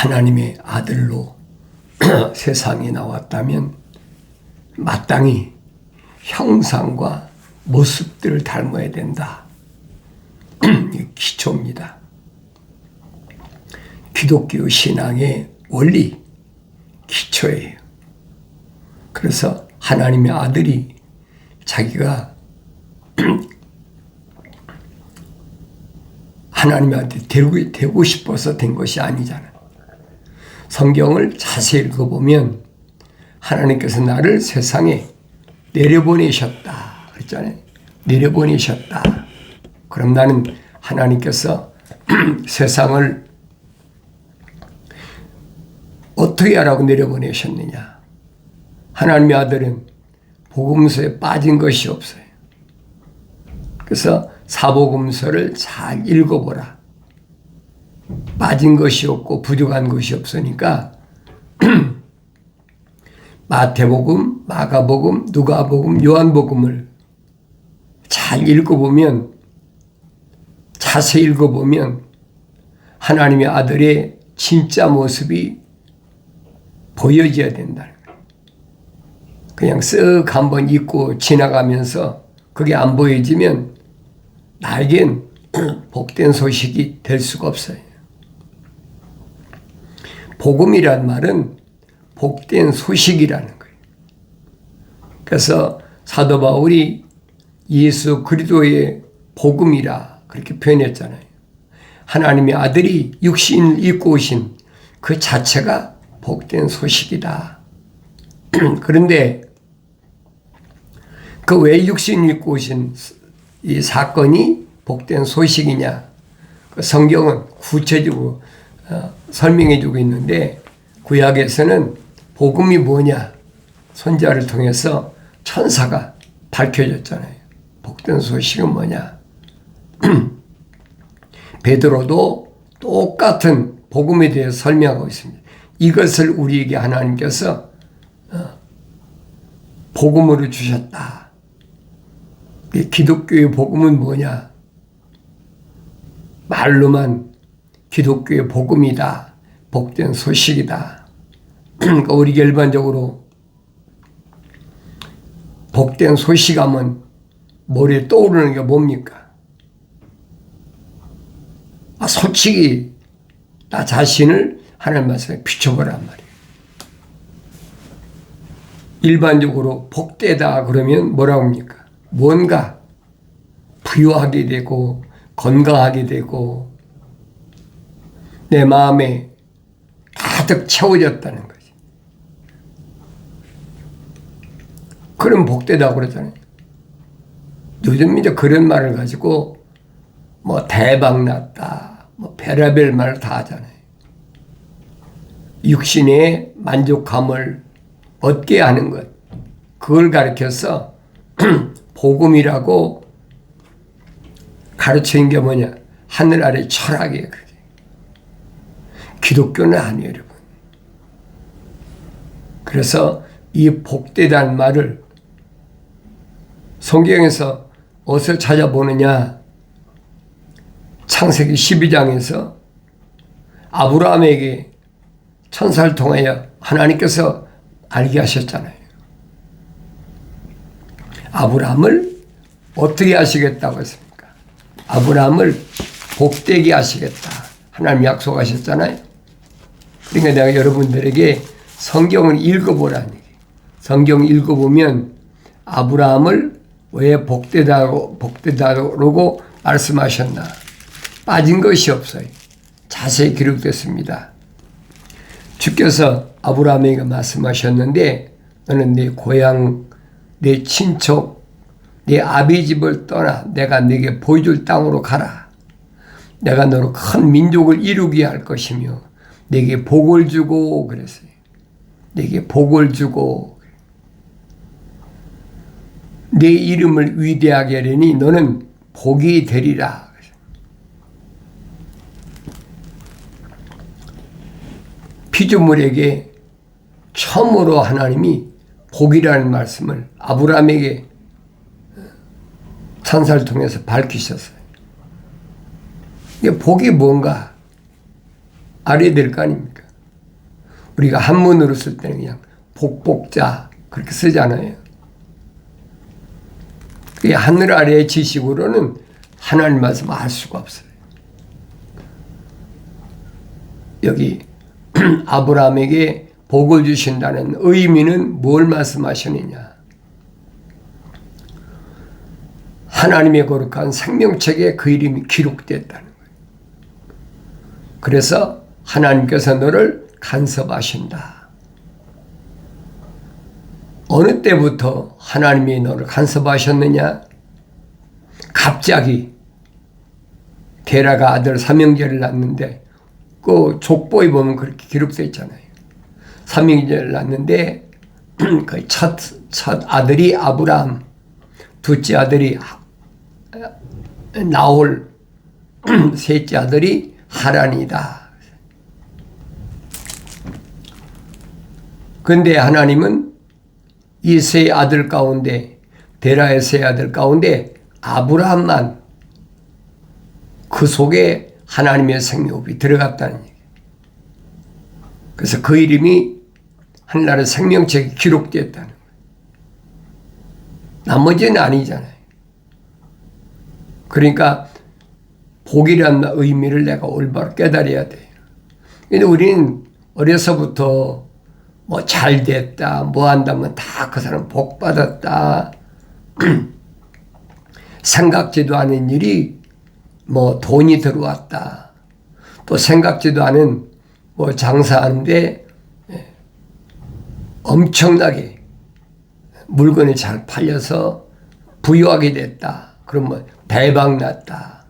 하나님의 아들로 세상에 나왔다면 마땅히 형상과 모습들을 닮아야 된다. 이게 기초입니다. 기독교 신앙의 원리, 기초예요. 그래서 하나님의 아들이 자기가 하나님의 아들이 되고 싶어서 된 것이 아니잖아요. 성경을 자세히 읽어보면 하나님께서 나를 세상에 내려보내셨다 그랬잖아요. 내려보내셨다. 그럼 나는 하나님께서 세상을 어떻게 하라고 내려보내셨느냐. 하나님의 아들은 복음서에 빠진 것이 없어요. 그래서 사복음서를 잘 읽어보라. 빠진 것이 없고 부족한 것이 없으니까 마태복음, 마가복음, 누가복음, 요한복음을 잘 읽어보면, 자세히 읽어보면 하나님의 아들의 진짜 모습이 보여져야 된다는 거예요. 그냥 쓱 한번 읽고 지나가면서 그게 안 보여지면 나에겐 복된 소식이 될 수가 없어요. 복음이란 말은 복된 소식이라는 거예요. 그래서 사도 바울이 예수 그리스도의 복음이라 그렇게 표현했잖아요. 하나님의 아들이 육신을 입고 오신 그 자체가 복된 소식이다. 그런데 그 왜 육신을 입고 오신 이 사건이 복된 소식이냐? 그 성경은 구체적으로 설명해 주고 있는데 구약에서는 복음이 뭐냐? 선지자를 통해서 천사가 밝혀줬잖아요. 복된 소식은 뭐냐? 베드로도 똑같은 복음에 대해서 설명하고 있습니다. 이것을 우리에게 하나님께서 복음으로 주셨다. 기독교의 복음은 뭐냐? 말로만 기독교의 복음이다. 복된 소식이다. 그러니까 우리가 일반적으로 복된 소식하면 머리에 떠오르는 게 뭡니까? 솔직히 나 자신을 하나님 말씀에 비춰보란 말이에요. 일반적으로 복되다 그러면 뭐라고 합니까? 뭔가 부유하게 되고 건강하게 되고 내 마음에 가득 채워졌다는 거지. 그럼 복되다고 그러잖아요. 요즘 이제 그런 말을 가지고 뭐 대박 났다, 뭐 별의별 말을 다 하잖아요. 육신의 만족감을 얻게 하는 것, 그걸 가르쳐서 복음이라고 가르치는 게 뭐냐? 하늘 아래 철학이에요. 그게. 기독교는 아니에요, 여러분. 그래서 이 복되다는 말을 성경에서 어디서 찾아보느냐? 창세기 12장에서 아브라함에게 천사를 통하여 하나님께서 알게 하셨잖아요. 아브라함을 어떻게 하시겠다고 했습니까? 아브라함을 복되게 하시겠다. 하나님 약속하셨잖아요. 그러니까 내가 여러분들에게 성경을 읽어보라는 얘기예요. 성경 읽어보면 아브라함을 왜 복되다고 말씀하셨나? 빠진 것이 없어요. 자세히 기록됐습니다. 주께서 아브라함에게 말씀하셨는데 너는 내 고향, 내 친척, 내 아비 집을 떠나 내가 네게 보여줄 땅으로 가라. 내가 너로 큰 민족을 이루게 할 것이며 네게 복을 주고 그랬어요. 네게 복을 주고 내 이름을 위대하게 하려니 너는 복이 되리라. 피조물에게 처음으로 하나님이 복이라는 말씀을 아브라함에게 천사를 통해서 밝히셨어요. 이게 복이 뭔가 알아야 될 거 아닙니까? 우리가 한문으로 쓸 때는 그냥 복복자 그렇게 쓰잖아요. 하늘 아래의 지식으로는 하나님 말씀 알 수가 없어요. 여기 아브라함에게 복을 주신다는 의미는 뭘 말씀하시느냐? 하나님의 거룩한 생명책에 그 이름이 기록됐다는 거예요. 그래서 하나님께서 너를 간섭하신다. 어느 때부터 하나님이 너를 간섭하셨느냐? 갑자기 게라가 아들 삼형제를 낳는데 그 족보에 보면 그렇게 기록되어 있잖아요. 삼형제를 낳는데 그 첫 아들이 아브라함, 둘째 아들이 나홀, 셋째 아들이 하란이다. 그런데 하나님은 이 세 아들 가운데, 데라의 세 아들 가운데 아브라함만 그 속에 하나님의 생명호흡이 들어갔다는 얘기예요. 그래서 그 이름이 하늘나라 생명책에 기록되었다는 거예요. 나머지는 아니잖아요. 그러니까 복이라는 의미를 내가 올바로 깨달아야 돼요. 근데 우리는 어려서부터 뭐 잘됐다, 뭐 한다면 다 그 사람 복 받았다. 생각지도 않은 일이 뭐 돈이 들어왔다. 또 생각지도 않은 뭐 장사하는데 엄청나게 물건이 잘 팔려서 부유하게 됐다. 그러면 대박 났다.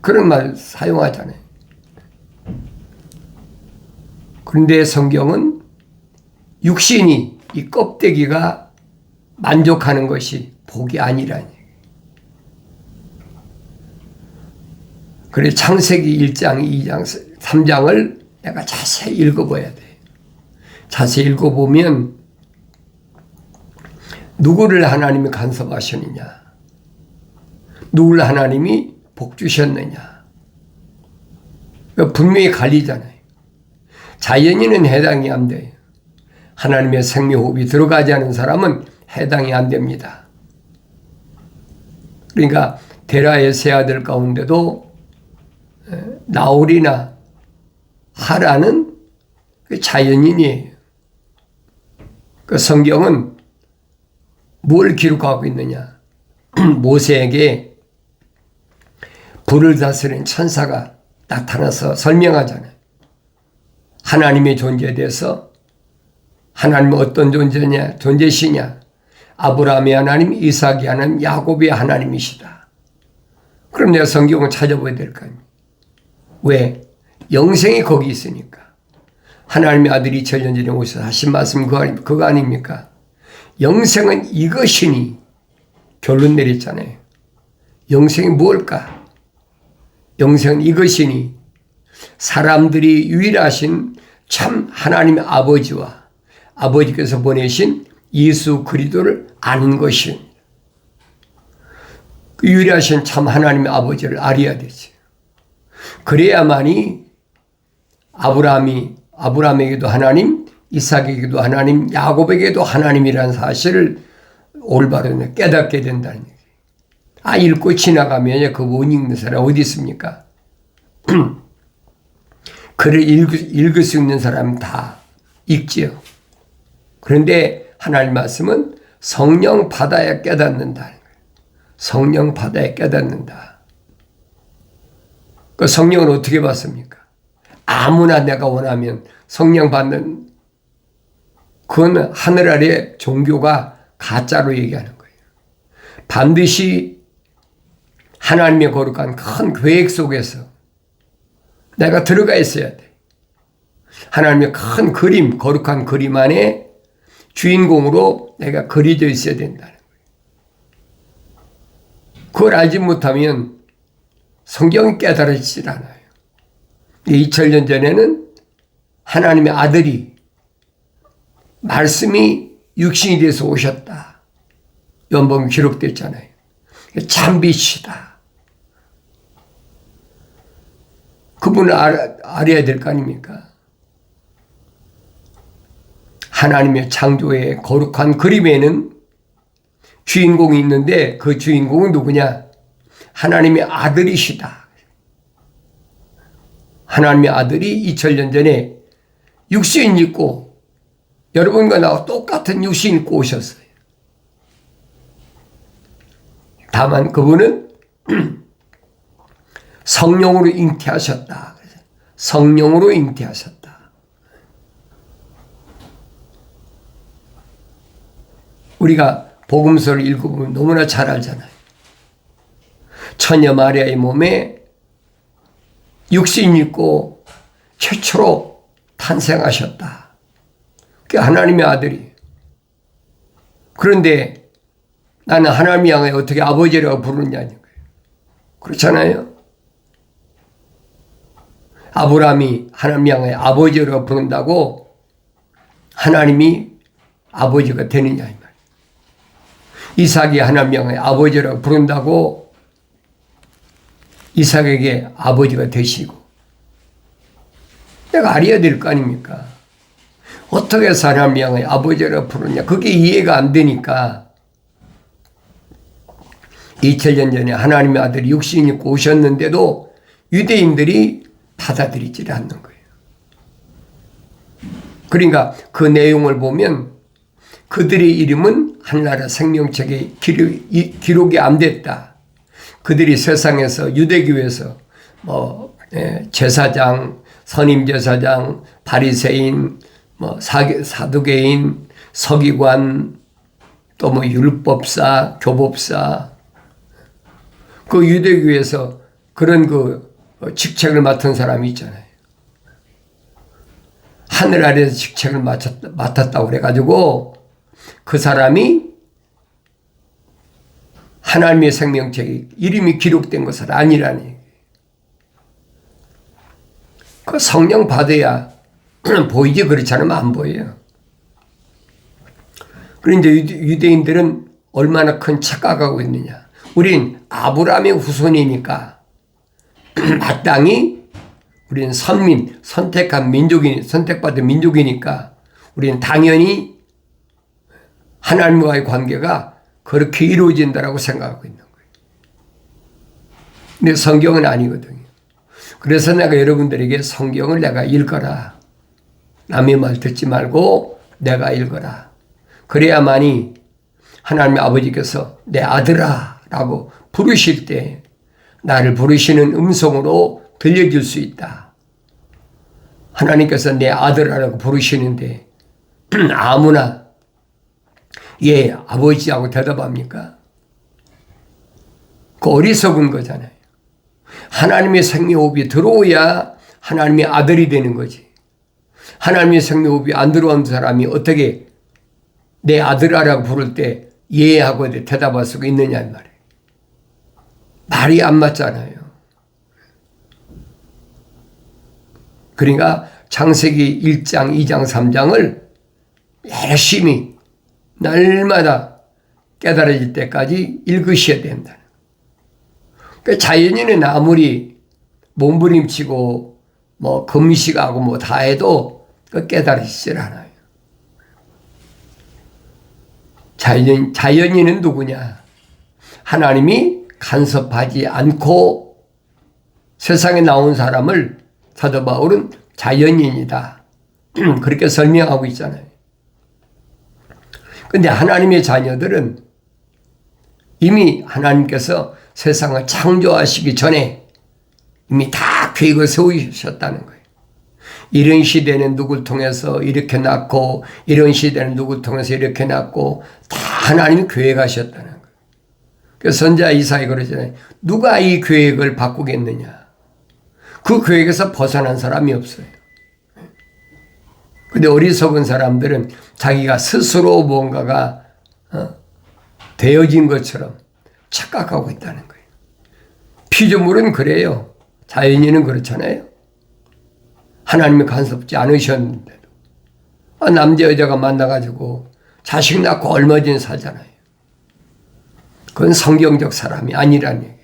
그런 말 사용하잖아요. 그런데 성경은 육신이 이 껍데기가 만족하는 것이 복이 아니라니. 그래 창세기 1장, 2장, 3장을 내가 자세히 읽어봐야 돼. 자세히 읽어보면 누구를 하나님이 간섭하시느냐, 누구를 하나님이 복 주셨느냐, 분명히 갈리잖아요. 자연인은 해당이 안 돼요. 하나님의 생명호흡이 들어가지 않은 사람은 해당이 안 됩니다. 그러니까 데라의 세 아들 가운데도 나홀이나 하란은 자연인이에요. 그 성경은 뭘 기록하고 있느냐? 모세에게 불을 다스리는 천사가 나타나서 설명하잖아요. 하나님의 존재에 대해서 하나님은 어떤 존재시냐? 아브라함의 하나님, 이삭의 하나님, 야곱의 하나님이시다. 그럼 내가 성경을 찾아봐야 될 거 아닙니까? 왜? 영생이 거기 있으니까. 하나님의 아들이 2000년 전에 오셔서 하신 말씀 그거 아닙니까? 영생은 이것이니 결론 내렸잖아요. 영생이 무엇일까? 영생은 이것이니 사람들이 유일하신 참 하나님의 아버지와 아버지께서 보내신 예수 그리스도를 아는 것입니다. 그 유일하신 참 하나님의 아버지를 알아야 되지. 그래야만이 아브라함에게도 하나님, 이삭에게도 하나님, 야곱에게도 하나님이라는 사실을 올바로 깨닫게 된다는 얘기예요. 읽고 지나가면 그 못 읽는 사람 어디 있습니까? 글을 읽을 수 있는 사람 다 읽지요. 그런데 하나님 말씀은 성령 받아야 깨닫는다는 거예요. 성령 받아야 깨닫는다. 그 성령을 어떻게 받습니까? 아무나 내가 원하면 성령 받는, 그건 하늘 아래 종교가 가짜로 얘기하는 거예요. 반드시 하나님의 거룩한 큰 계획 속에서 내가 들어가 있어야 돼. 하나님의 큰 그림, 거룩한 그림 안에 주인공으로 내가 그려져 있어야 된다는 거예요. 그걸 알지 못하면 성경이 깨달아지질 않아요. 2000년 전에는 하나님의 아들이 말씀이 육신이 돼서 오셨다. 연봉이 기록됐잖아요. 참빛이다. 그분을 알아야 될 거 아닙니까? 하나님의 창조의 거룩한 그림에는 주인공이 있는데 그 주인공은 누구냐? 하나님의 아들이시다. 하나님의 아들이 2000년 전에 육신 입고 여러분과 나와 똑같은 육신 입고 오셨어요. 다만 그분은 성령으로 잉태하셨다. 성령으로 잉태하셨다. 우리가 복음서를 읽어보면 너무나 잘 알잖아요. 처녀 마리아의 몸에 육신 입고 최초로 탄생하셨다. 그게 하나님의 아들이. 그런데 나는 하나님이 향해 어떻게 아버지라고 부르느냐는 거예요. 그렇잖아요. 아브라함이 하나님 향해 아버지라고 부른다고 하나님이 아버지가 되느냐 이 말이에요. 이삭이 하나님 향해 아버지라고 부른다고 이삭에게 아버지가 되시고 내가 알아야 될 거 아닙니까? 어떻게 해서 하나님 향해 아버지라고 부르냐 그게 이해가 안 되니까 2000년 전에 하나님의 아들이 육신 입고 오셨는데도 유대인들이 받아들이지 않는 거예요. 그러니까 그 내용을 보면 그들의 이름은 하늘나라 생명책에 기록이 안 됐다. 그들이 세상에서 유대교에서 제사장, 선임제사장, 바리새인, 사두개인, 서기관, 또 율법사, 교법사 그 유대교에서 그런 직책을 맡은 사람이 있잖아요. 하늘 아래에서 직책을 맡았다고 그래가지고 그 사람이 하나님의 생명책에 이름이 기록된 것은 아니라니. 그 성령 받아야 보이지 그렇지 않으면 안 보여요. 그런데 유대인들은 얼마나 큰 착각하고 있느냐. 우린 아브라함의 후손이니까 마땅히 우리는 선택받은 민족이니까 우리는 당연히 하나님과의 관계가 그렇게 이루어진다라고 생각하고 있는 거예요. 근데 성경은 아니거든요. 그래서 내가 여러분들에게 성경을 내가 읽어라. 남의 말 듣지 말고 내가 읽어라. 그래야만이 하나님의 아버지께서 내 아들아 라고 부르실 때 나를 부르시는 음성으로 들려줄 수 있다. 하나님께서 내 아들아라고 부르시는데 아무나 예 아버지하고 대답합니까? 그 어리석은 거잖아요. 하나님의 생명호흡이 들어오야 하나님의 아들이 되는 거지. 하나님의 생명호흡이 안 들어온 사람이 어떻게 내 아들아라고 부를 때 예 하고 대답할 수가 있느냐 이 말이에요. 말이 안 맞잖아요. 그러니까 창세기 1장, 2장, 3장을 열심히 날마다 깨달아질 때까지 읽으셔야 된다. 그러니까 자연인은 아무리 몸부림치고 금식하고 다 해도 깨달으시질 않아요. 자연인은 누구냐? 하나님이 간섭하지 않고 세상에 나온 사람을 사도 바울은 자연인이다. 그렇게 설명하고 있잖아요. 그런데 하나님의 자녀들은 이미 하나님께서 세상을 창조하시기 전에 이미 다 계획을 세우셨다는 거예요. 이런 시대는 누굴 통해서 이렇게 낳고 이런 시대는 누굴 통해서 이렇게 낳고 다 하나님이 계획하셨다는 거예요. 그래서 선지자 이사야 그러잖아요. 누가 이 계획을 바꾸겠느냐. 그 계획에서 벗어난 사람이 없어요. 근데 어리석은 사람들은 자기가 스스로 뭔가가 되어진 것처럼 착각하고 있다는 거예요. 피조물은 그래요. 자연인은 그렇잖아요. 하나님이 간섭지 않으셨는데도 남자 여자가 만나가지고 자식 낳고 얼마 전에 살잖아요. 그건 성경적 사람이 아니라는 얘기예요.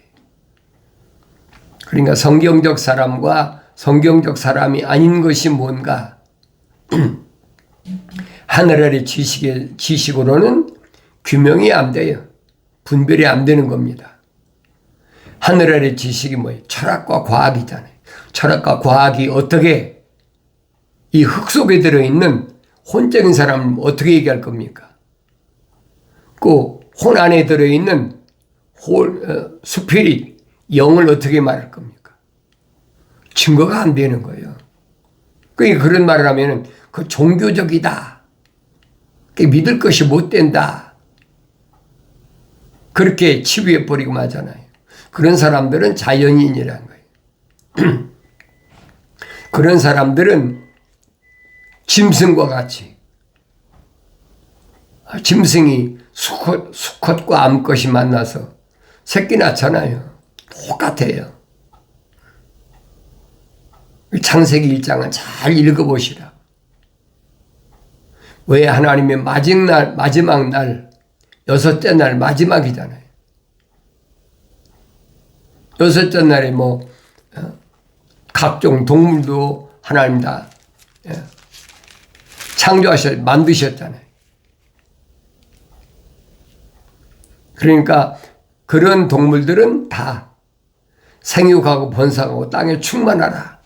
그러니까 성경적 사람과 성경적 사람이 아닌 것이 뭔가 하늘 아래 지식으로는 규명이 안 돼요. 분별이 안 되는 겁니다. 하늘 아래 지식이 뭐예요? 철학과 과학이잖아요. 철학과 과학이 어떻게 이 흙 속에 들어있는 혼적인 사람을 어떻게 얘기할 겁니까? 그 혼 안에 들어있는 스피릿, 영을 어떻게 말할 겁니까? 증거가 안 되는 거예요. 그러니까 그런 말을 하면은 그 종교적이다. 믿을 것이 못 된다. 그렇게 치부해버리고 마잖아요. 그런 사람들은 자연인이라는 거예요. 그런 사람들은 짐승과 같이, 짐승이 수컷과 암컷이 만나서 새끼 낳잖아요. 똑같아요. 창세기 1장은 잘 읽어보시라. 왜 하나님의 마지막 날, 여섯째 날 마지막이잖아요. 여섯째 날에 각종 동물도 하나님 다 만드셨잖아요. 그러니까 그런 동물들은 다 생육하고 번성하고 땅에 충만하라.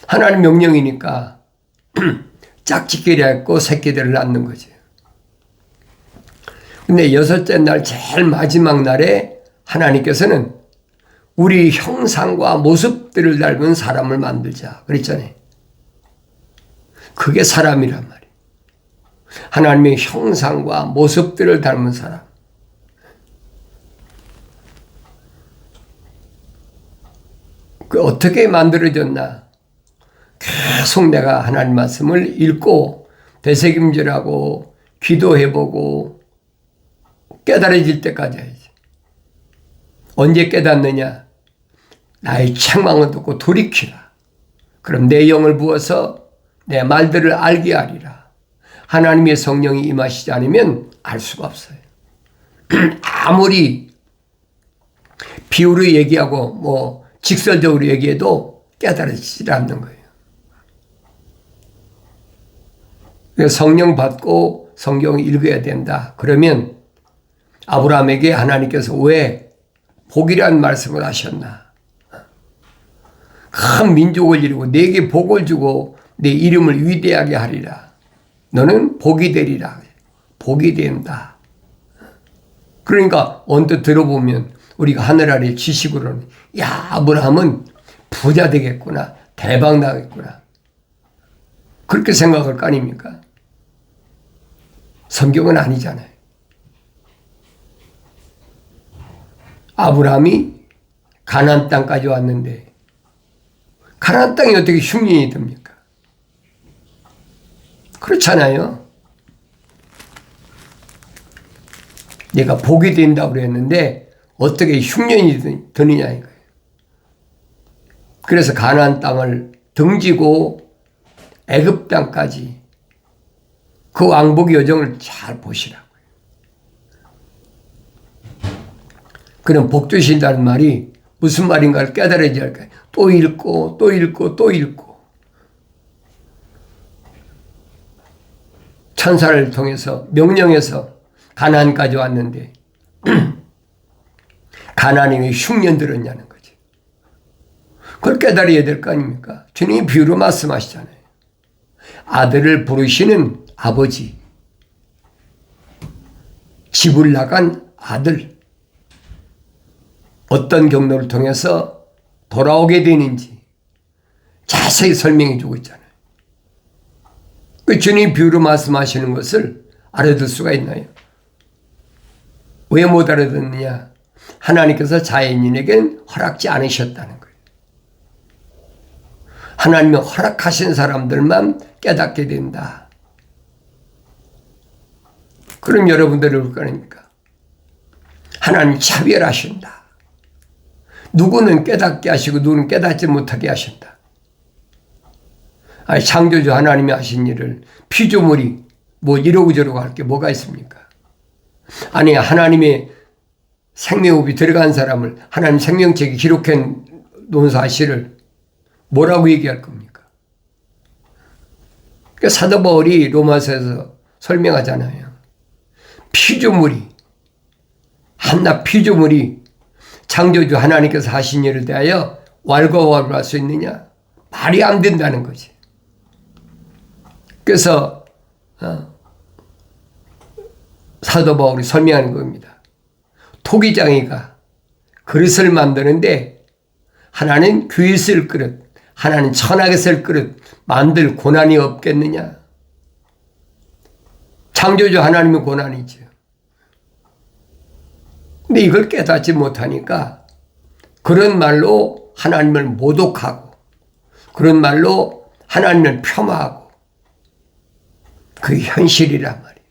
하나님 명령이니까 짝짓기를 했고 새끼들을 낳는 거지. 근데 여섯째 날 제일 마지막 날에 하나님께서는 우리 형상과 모습들을 닮은 사람을 만들자 그랬잖아요. 그게 사람이란 말이에요. 하나님의 형상과 모습들을 닮은 사람. 그 어떻게 만들어졌나? 계속 내가 하나님 말씀을 읽고 되새김질하고 기도해보고 깨달아질 때까지 해야지. 언제 깨닫느냐? 나의 책망을 듣고 돌이키라. 그럼 내 영을 부어서 내 말들을 알게 하리라. 하나님의 성령이 임하시지 않으면 알 수가 없어요. 아무리 비유로 얘기하고 직설적으로 얘기해도 깨달아지지 않는 거예요. 성령 받고 성경을 읽어야 된다. 그러면 아브라함에게 하나님께서 왜 복이라는 말씀을 하셨나? 큰 민족을 이루고 내게 복을 주고 내 이름을 위대하게 하리라. 너는 복이 되리라. 복이 된다. 그러니까 언뜻 들어보면 우리가 하늘 아래 지식으로는 아브라함은 부자 되겠구나. 대박 나겠구나. 그렇게 생각할 거 아닙니까? 성경은 아니잖아요. 아브라함이 가나안 땅까지 왔는데 가나안 땅이 어떻게 흉년이 됩니까? 그렇잖아요. 내가 복이 된다고 그랬는데 어떻게 흉년이 드느냐 이거예요. 그래서 가나안 땅을 등지고 애굽 땅까지 그 왕복의 여정을 잘 보시라고요. 그럼 복 주신다는 말이 무슨 말인가를 깨달아야지 할까요? 또 읽고 또 읽고 또 읽고 천사를 통해서 명령해서 가나안까지 왔는데 가나안이 왜 흉년 들었냐는 거지. 그걸 깨달아야 될 거 아닙니까? 주님이 비유로 말씀하시잖아요. 아들을 부르시는 아버지, 집을 나간 아들, 어떤 경로를 통해서 돌아오게 되는지 자세히 설명해 주고 있잖아요. 그 주님이 비유로 말씀하시는 것을 알아들 수가 있나요? 왜 못 알아듣느냐? 하나님께서 자연인에겐 허락지 않으셨다는 거예요. 하나님이 허락하신 사람들만 깨닫게 된다. 그럼 여러분들이 올 거 아닙니까? 하나님 차별하신다. 누구는 깨닫게 하시고 누구는 깨닫지 못하게 하신다. 아니, 창조주 하나님이 하신 일을 피조물이 이러고 저러고 할 게 뭐가 있습니까? 아니, 하나님의 생명호흡이 들어간 사람을 하나님 생명책에 기록해 놓은 사실을 뭐라고 얘기할 겁니까? 그러니까 사도 바울이 로마서에서 설명하잖아요. 피조물이, 한낱 피조물이 창조주 하나님께서 하신 일을 대하여 왈가왈부할 수 있느냐? 말이 안 된다는 거지. 그래서 사도 바울이 설명하는 겁니다. 토기장이가 그릇을 만드는데 하나는 귀에 쓸 그릇, 하나는 천하게 쓸 그릇 만들 고난이 없겠느냐? 창조주 하나님의 고난이죠. 근데 이걸 깨닫지 못하니까 그런 말로 하나님을 모독하고 그런 말로 하나님을 폄하하고 그게 현실이란 말이에요.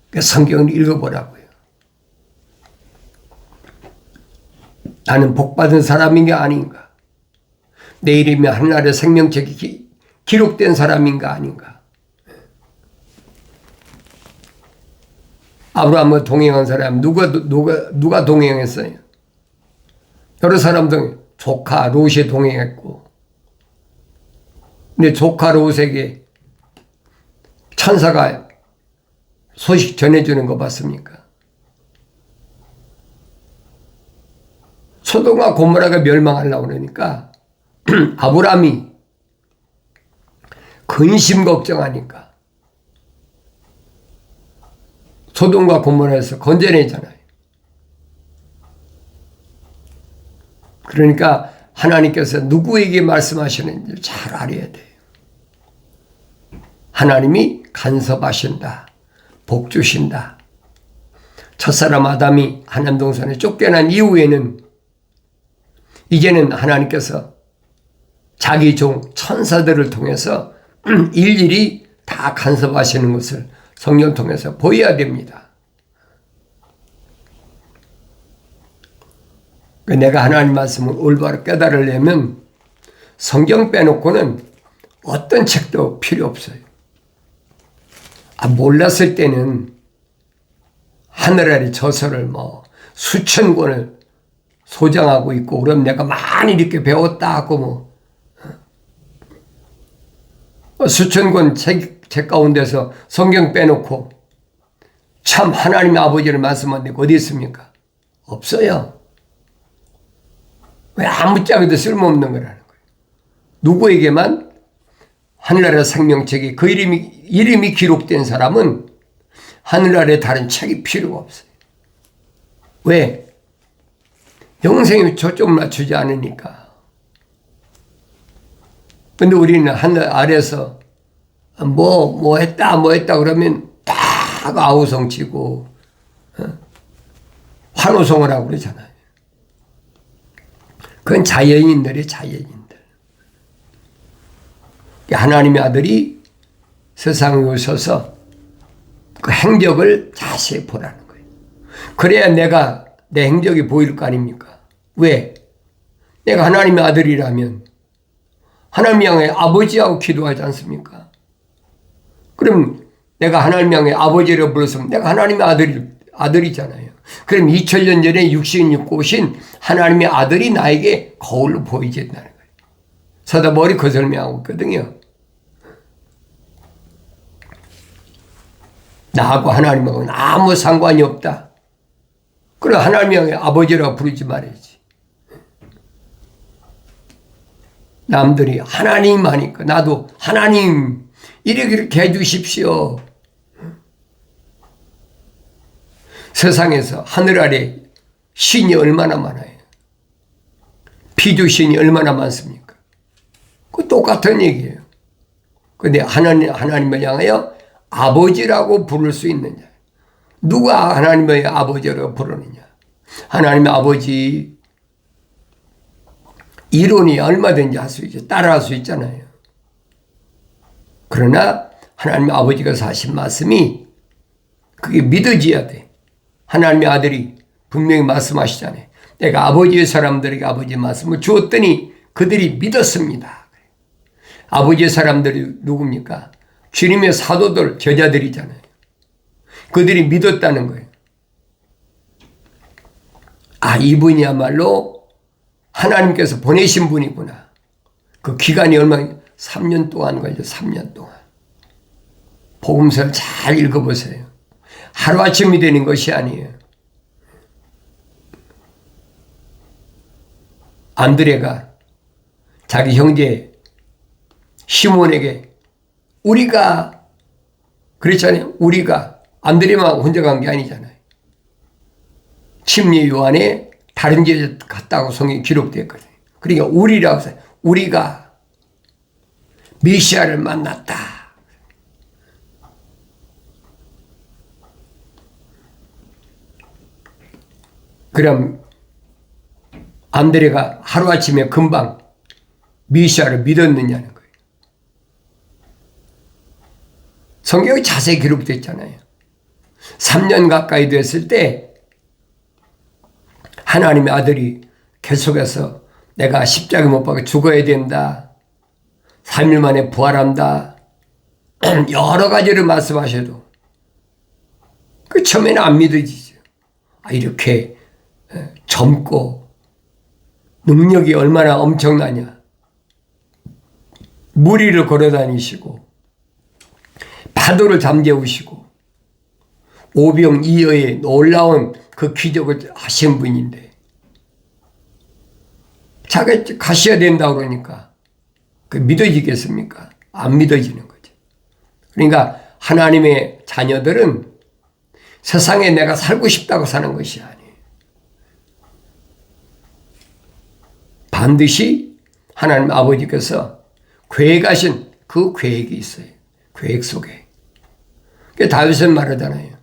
그러니까 성경을 읽어보라고요. 나는 복받은 사람인가 아닌가? 내 이름이 하늘나라의 생명책이 기록된 사람인가 아닌가? 아브라함과 동행한 사람 누가 동행했어요? 여러 사람들 조카 롯이 동행했고, 근데 조카 롯에게 천사가 소식 전해주는 거 봤습니까? 소돔과 고모라가 멸망하려고 그러니까 아브라함이 근심 걱정하니까 소돔과 고모라에서 건져내잖아요. 그러니까 하나님께서 누구에게 말씀하시는지 잘 알아야 돼요. 하나님이 간섭하신다. 복 주신다. 첫사람 아담이 하나님 동산에 쫓겨난 이후에는 이제는 하나님께서 자기 종 천사들을 통해서 일일이 다 간섭하시는 것을 성경 통해서 보여야 됩니다. 내가 하나님 말씀을 올바로 깨달으려면 성경 빼놓고는 어떤 책도 필요 없어요. 몰랐을 때는 하늘 아래 저서를 수천 권을 소장하고 있고, 그럼 내가 많이 이렇게 배웠다 하고 수천 권 책 가운데서 성경 빼놓고 참 하나님의 아버지를 말씀하는데 어디 있습니까? 없어요. 왜 아무짝에도 쓸모없는 거라는 거예요. 누구에게만 하늘나라 생명책이 그 이름이 기록된 사람은 하늘나라에 다른 책이 필요가 없어요. 왜? 영생에 초점 맞추지 않으니까. 근데 우리는 하늘 아래서 뭐 했다 그러면 딱 아우성치고 환호성을 하고 그러잖아요. 그건 자연인들의 자연인들. 하나님의 아들이 세상에 오셔서 그 행적을 자세히 보라는 거예요. 그래야 내가 내 행적이 보일 거 아닙니까? 왜? 내가 하나님의 아들이라면 하나님 향해 아버지하고 기도하지 않습니까? 그럼 내가 하나님 향해 아버지라고 불렀으면 내가 하나님의 아들이잖아요. 그럼 2000년 전에 육신 입고 오신 하나님의 아들이 나에게 거울로 보이지 않다는 거예요. 사도 바울이 그 설명하고 있거든요. 나하고 하나님하고는 아무 상관이 없다. 그래 하나님 향해 아버지라고 부르지 말아야지. 남들이 하나님 하니까 나도 하나님 이렇게 해주십시오. 세상에서 하늘 아래 신이 얼마나 많아요. 피조신이 얼마나 많습니까? 그 똑같은 얘기예요. 근데 하나님을 향하여 아버지라고 부를 수 있느냐? 누가 하나님의 아버지라고 부르느냐? 하나님의 아버지 이론이 얼마든지 할 수 있죠. 따라할 수 있잖아요. 그러나 하나님의 아버지가 하신 말씀이 그게 믿어져야 돼. 하나님의 아들이 분명히 말씀하시잖아요. 내가 아버지의 사람들에게 아버지의 말씀을 주었더니 그들이 믿었습니다. 아버지의 사람들이 누굽니까? 주님의 사도들, 제자들이잖아요. 그들이 믿었다는 거예요. 이분이야말로 하나님께서 보내신 분이구나. 그 기간이 얼마나 3년 동안 걸려. 3년 동안. 복음서를 잘 읽어보세요. 하루아침이 되는 것이 아니에요. 안드레가 자기 형제 시몬에게 우리가 그랬잖아요. 우리가 우리만 혼자 간 게 아니잖아요. 침례 요한에 다른 제자 갔다고 성경에 기록되었거든요. 그러니까 우리라고 해서 우리가 메시아를 만났다. 그럼 안드레가 하루아침에 금방 메시아를 믿었느냐는 거예요. 성경에 자세히 기록됐잖아요. 3년 가까이 됐을 때 하나님의 아들이 계속해서 내가 십자가에 못 박혀 죽어야 된다. 3일 만에 부활한다. 여러 가지를 말씀하셔도 그 처음에는 안 믿어지죠. 이렇게 젊고 능력이 얼마나 엄청나냐. 물 위를 걸어다니시고 파도를 잠재우시고 오병이어의 놀라운 그 기적을 하신 분인데 자기가 가셔야 된다고 그러니까 그 믿어지겠습니까? 안 믿어지는 거죠. 그러니까 하나님의 자녀들은 세상에 내가 살고 싶다고 사는 것이 아니에요. 반드시 하나님 아버지께서 계획하신 그 계획이 있어요. 계획 속에. 다윗은 말하잖아요.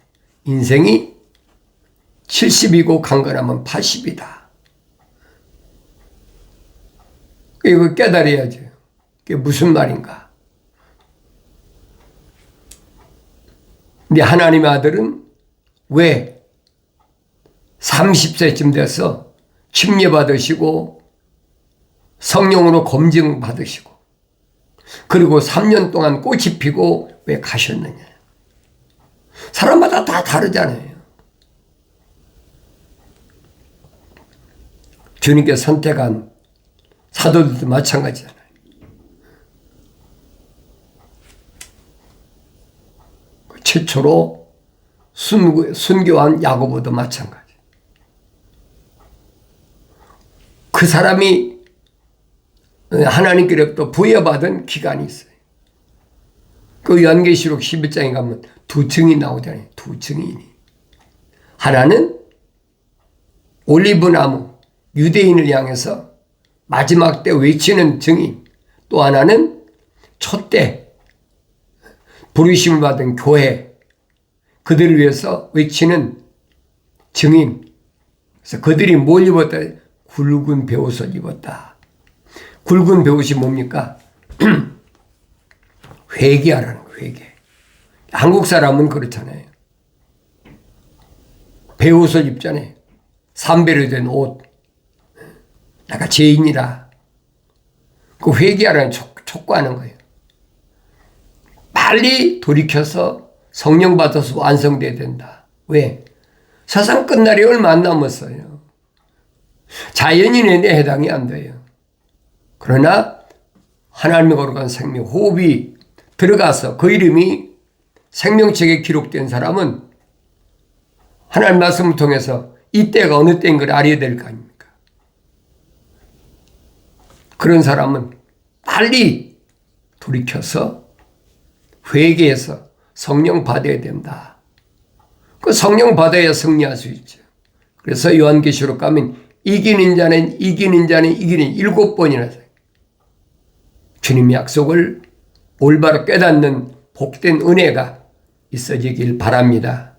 인생이 70이고 강건하면 80이다. 이거 깨달아야죠. 그게 무슨 말인가. 근데 하나님의 아들은 왜 30세쯤 돼서 침례 받으시고 성령으로 검증 받으시고 그리고 3년 동안 꽃이 피고 왜 가셨느냐. 사람마다 다 다르잖아요. 주님께 선택한 사도들도 마찬가지잖아요. 최초로 순교한 야고보도 마찬가지. 그 사람이 하나님께로부터 부여받은 기간이 있어요. 그 요한계시록 11장에 가면 두 증이 나오잖아요. 두 증인이. 하나는 올리브나무 유대인을 향해서 마지막 때 외치는 증인, 또 하나는 촛대 부르심을 받은 교회 그들을 위해서 외치는 증인. 그래서 그들이 뭘 입었다? 굵은 베옷을 입었다. 굵은 베옷이 뭡니까? 회개하라는 거예요. 회개. 한국 사람은 그렇잖아요. 베옷을 입잖아요. 삼배로 된 옷. 내가 죄인이라. 그 회개하라는 촉구하는 거예요. 빨리 돌이켜서 성령 받아서 완성돼야 된다. 왜? 세상 끝날이 얼마 안 남았어요. 자연인에 해당이 안 돼요. 그러나 하나님의 거룩한 생명, 호흡이 들어가서 그 이름이 생명책에 기록된 사람은 하나님 말씀을 통해서 이때가 어느 때인 걸 알아야 될 거 아닙니까? 그런 사람은 빨리 돌이켜서 회개해서 성령 받아야 된다. 그 성령 받아야 승리할 수 있죠. 그래서 요한계시록 가면 이기는 자는 7번이나 주님의 약속을 올바로 깨닫는 복된 은혜가 있어지길 바랍니다.